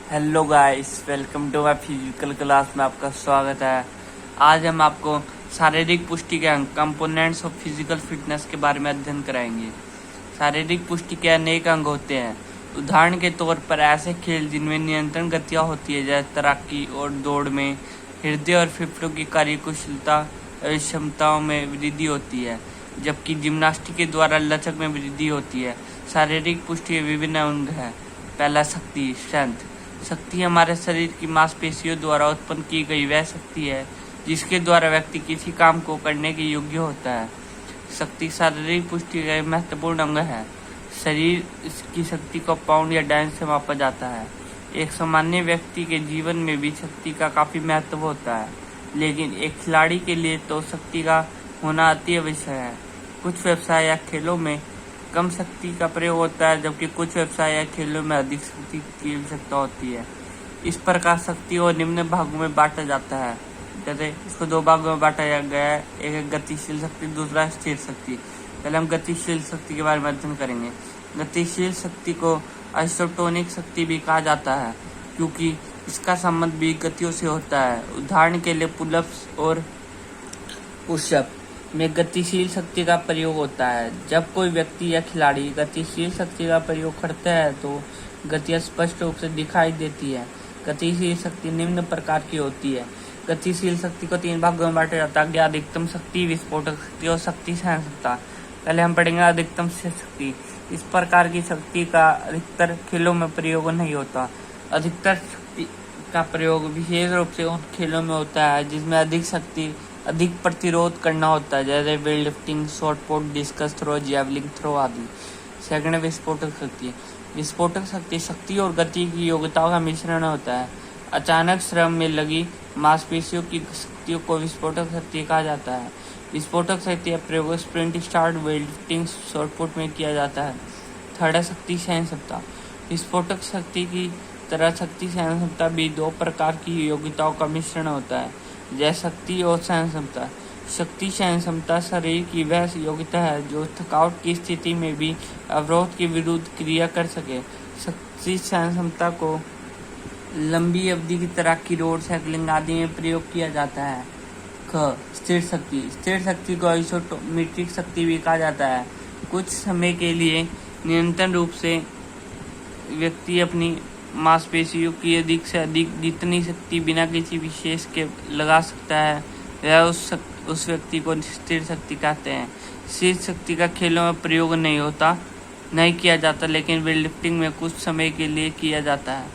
Hello guys, welcome to my physical class में आपका स्वागत है। आज हम आपको शारीरिक पुष्टि के अंग कंपोनेंट्स ऑफ फिजिकल फिटनेस के बारे में अध्ययन कराएंगे। शारीरिक पुष्टि के अनेक अंग होते हैं। उदाहरण के तौर पर ऐसे खेल जिनमें नियंत्रण गतियाँ होती है, जैसे तैराकी और दौड़ में हृदय और फेफड़ों की कार्यकुशलता और क्षमताओं में वृद्धि होती है, जबकि जिम्नास्टिक के द्वारा लचक में वृद्धि होती है। शारीरिक पुष्टि के विभिन्न अंग हैं। पहला, शक्ति, स्ट्रेंथ। शक्ति हमारे शरीर की मांसपेशियों द्वारा उत्पन्न की गई वह शक्ति है जिसके द्वारा व्यक्ति किसी काम को करने के योग्य होता है। शक्ति शारीरिक पुष्टि का एक महत्वपूर्ण अंग है। शरीर की शक्ति को पाउंड या डायन से मापा जाता है। एक सामान्य व्यक्ति के जीवन में भी शक्ति का काफी महत्व होता है, लेकिन एक खिलाड़ी के लिए तो शक्ति का होना अति आवश्यक है। कुछ व्यवसाय या खेलों में कम शक्ति का प्रयोग होता है, जबकि कुछ व्यवसाय या खेलों में अधिक शक्ति की आवश्यकता होती है। इस प्रकार शक्ति को निम्न भागों में बांटा जाता है। जैसे इसको दो भागों में बांटा गया है, एक है गतिशील शक्ति, दूसरा स्थिर शक्ति। पहले हम गतिशील शक्ति के बारे में अध्ययन करेंगे। गतिशील शक्ति को आइसोटोनिक शक्ति भी कहा जाता है, क्योंकि इसका संबंध भी गतियों से होता है। उदाहरण के लिए पुलअप्स और पुशअप में गतिशील शक्ति का प्रयोग होता है। जब कोई व्यक्ति या खिलाड़ी गतिशील शक्ति का प्रयोग करता है तो गतियां स्पष्ट रूप से दिखाई देती है। गतिशील शक्ति निम्न प्रकार की होती है। गतिशील शक्ति को तीन भागों में बांटा जाता है: अधिकतम शक्ति, विस्फोटक शक्ति और शक्ति सहनशीलता। पहले हम पढ़ेंगे अधिकतम शक्ति। इस प्रकार की शक्ति का अधिकतर खेलों में प्रयोग नहीं होता। अधिकतर शक्ति का प्रयोग विशेष रूप से उन खेलों में होता है जिसमें अधिक प्रतिरोध करना होता है, जैसे weight lifting, shot put, discus throw, javelin throw आदि। सेकंड, विस्फोटक शक्ति। विस्फोटक शक्ति और गति की योग्यताओं का मिश्रण होता है। अचानक श्रम में लगी मांसपेशियों की शक्तियों को विस्फोटक शक्ति कहा जाता है। विस्फोटक शक्ति का प्रयोग sprint, start, wait lifting, shot put में किया जाता है। थर्ड है शक्ति सहनशीलता। विस्फोटक शक्ति की तरह शक्ति सहनशीलता भी दो प्रकार की योग्यताओं का मिश्रण होता है, जैसे शक्ति और सहन क्षमता। शक्ति सहन क्षमता शरीर की वह योग्यता है जो थकावट की स्थिति में भी अवरोध के विरुद्ध क्रिया कर सके। शक्ति सहन क्षमता को लंबी अवधि की तैराकी, रोड साइकिलिंग आदि में प्रयोग किया जाता है। स्थिर शक्ति। स्थिर शक्ति को आइसोटोमिक शक्ति भी कहा जाता है। कुछ समय के लिए निरंतर रूप से व्यक्ति अपनी मांसपेशियों की अधिक से अधिक जितनी शक्ति बिना किसी विशेष के लगा सकता है, वह उस व्यक्ति को स्थिर शक्ति कहते हैं। स्थिर शक्ति का खेलों में प्रयोग नहीं किया जाता, लेकिन वेट लिफ्टिंग में कुछ समय के लिए किया जाता है।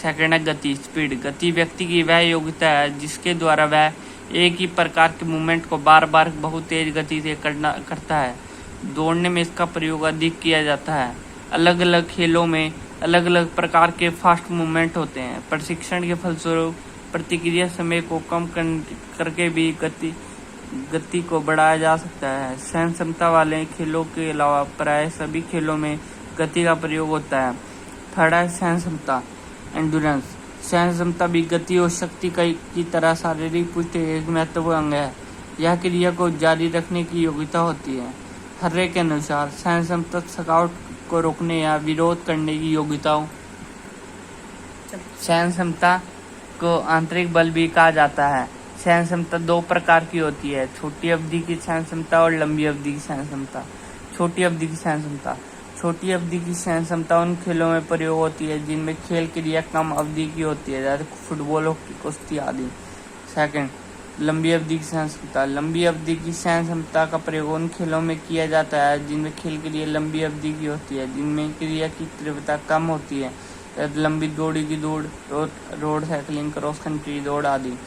सेकंड है गति, स्पीड। गति व्यक्ति की वह योग्यता है जिसके द्वारा वह एक ही प्रकार के मूवमेंट को बार बार बहुत तेज गति से करता है। दौड़ने में इसका प्रयोग अधिक किया जाता है। अलग अलग खेलों में अलग अलग प्रकार के फास्ट मूवमेंट होते हैं। प्रशिक्षण के फलस्वरूप प्रतिक्रिया समय को कम करके भी गति को बढ़ाया जा सकता है। सहन क्षमता वाले खेलों के अलावा प्राय सभी खेलों में गति का प्रयोग होता है। थर्ड है सहन क्षमता, एंडुरेंस। सहन क्षमता भी गति और शक्ति की तरह शारीरिक पुष्टि एक महत्वपूर्ण अंग है। यह क्रिया को जारी रखने की योग्यता होती है। हर्रे के अनुसार सहन क्षमता थकावट को रोकने या विरोध करने की योग्यताओं। सहन क्षमता को आंतरिक बल भी कहा जाता है। सहन क्षमता दो प्रकार की होती है: छोटी अवधि की सहन क्षमता और लंबी अवधि की सहन क्षमता। छोटी अवधि की सहन क्षमता। छोटी अवधि की सहन क्षमता उन खेलों में प्रयोग होती है जिनमें खेल क्रिया कम अवधि की होती है, जैसे फुटबॉल, हॉकी, कुश्ती आदि। सेकंड, लंबी अवधि की सहन क्षमता। लंबी अवधि की सहन क्षमता का प्रयोग उन खेलों में किया जाता है जिनमें खेल क्रिया लंबी अवधि की होती है, जिनमें क्रिया की तीव्रता कम होती है, लंबी दूरी की दौड़, रोड साइकिलिंग, क्रॉस कंट्री दौड़ आदि।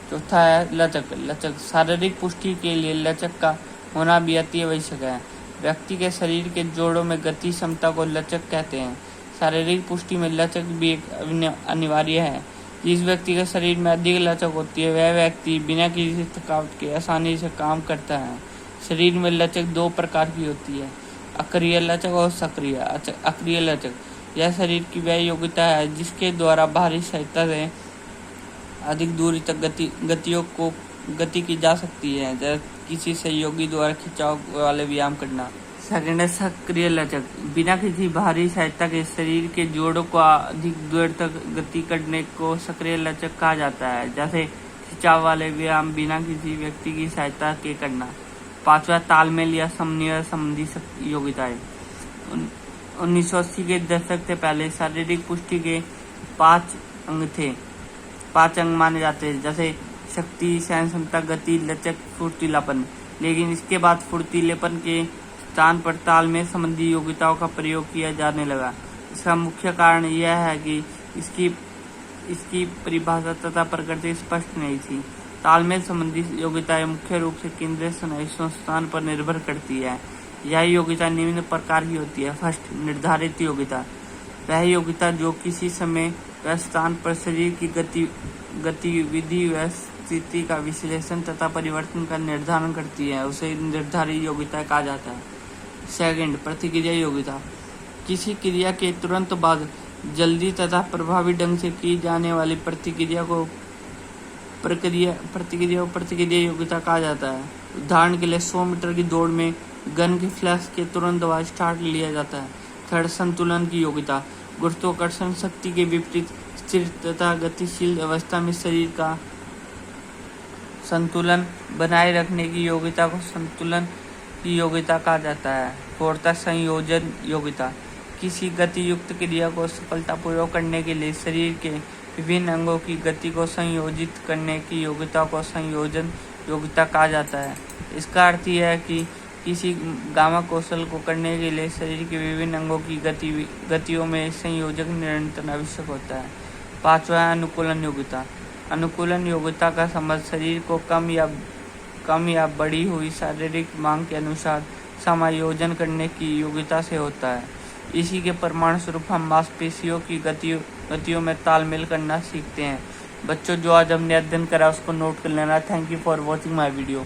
चौथा है लचक। लचक शारीरिक पुष्टि के लिए लचक का होना भी अति आवश्यक है। व्यक्ति के शरीर के जोड़ों में गति क्षमता को लचक कहते हैं। शारीरिक पुष्टि में लचक भी एक अनिवार्य है। जिस व्यक्ति के शरीर में अधिक लचक होती है वह व्यक्ति बिना किसी थकावट के आसानी से काम करता है। शरीर में लचक दो प्रकार की होती है: अक्रिय लचक और सक्रिय। अक्रिय लचक यह शरीर की वह योग्यता है जिसके द्वारा बाहरी सहायता से अधिक दूरी तक गति की जा सकती है, जैसे किसी सहयोगी द्वारा खिंचाव वाले व्यायाम करना। सेकंड है सक्रिय लचक। बिना किसी बाहरी सहायता के शरीर के जोड़ों को अधिक देर तक गति करने को सक्रिय लचक कहा जाता है, जैसे खिंचाव वाले व्यायाम बिना किसी व्यक्ति की सहायता के करना। पांचवा तालमेल या समन्वय संबंधी योग्यताएं। 1980 के दशक से पहले शारीरिक पुष्टि के 5 अंग थे, 5 अंग माने जाते हैं, जैसे शक्ति, सहन क्षमता, गति, लचक, फुर्तीलापन। लेकिन इसके बाद फुर्तीलेपन के स्थान पर तालमेल संबंधी योग्यताओं का प्रयोग किया जाने लगा। इसका मुख्य कारण यह है कि इसकी परिभाषा तथा प्रकृति स्पष्ट नहीं थी। तालमेल संबंधी योग्यताएं मुख्य रूप से केंद्रीय स्नायु संस्थान पर निर्भर करती है। यह योग्यता निम्न प्रकार की होती है। फर्स्ट, निर्धारित योग्यता। वह योग्यता जो किसी समय व स्थान पर शरीर की गतिविधि व स्थिति का विश्लेषण तथा परिवर्तन का निर्धारण करती है, उसे निर्धारित योग्यता कहा जाता है। सेकंड, प्रतिक्रिया योग्यता। किसी क्रिया के तुरंत बाद जल्दी तथा प्रभावी ढंग से की जाने वाली प्रतिक्रिया योग्यता कहा जाता है। उदाहरण के लिए 100 मीटर की दौड़ में गन की फ्लैश के तुरंत बाद स्टार्ट लिया जाता है। थर्ड, संतुलन की योग्यता। गुरुत्वाकर्षण शक्ति के विपरीत स्थिर तथा गतिशील अवस्था में शरीर का संतुलन बनाए रखने की योग्यता को संतुलन की योग्यता कहा जाता है। फोर्थ, संयोजन योग्यता। किसी गति युक्त क्रिया को सफलतापूर्वक करने के लिए शरीर के विभिन्न अंगों की गति को संयोजित करने की योग्यता को संयोजन योग्यता कहा जाता है। इसका अर्थ यह है कि किसी गामा कौशल को करने के लिए शरीर के विभिन्न अंगों की गतियों में संयोजक निरंतर आवश्यक होता है। पांचवा है अनुकूलन योग्यता। अनुकूलन योग्यता का संबंध शरीर को कम या बढ़ी हुई शारीरिक मांग के अनुसार समायोजन करने की योग्यता से होता है। इसी के परिणाम स्वरूप हम मांसपेशियों की गतियों में तालमेल करना सीखते हैं। बच्चों, जो आज हमने अध्ययन करा उसको नोट कर लेना। Thank you for watching my video.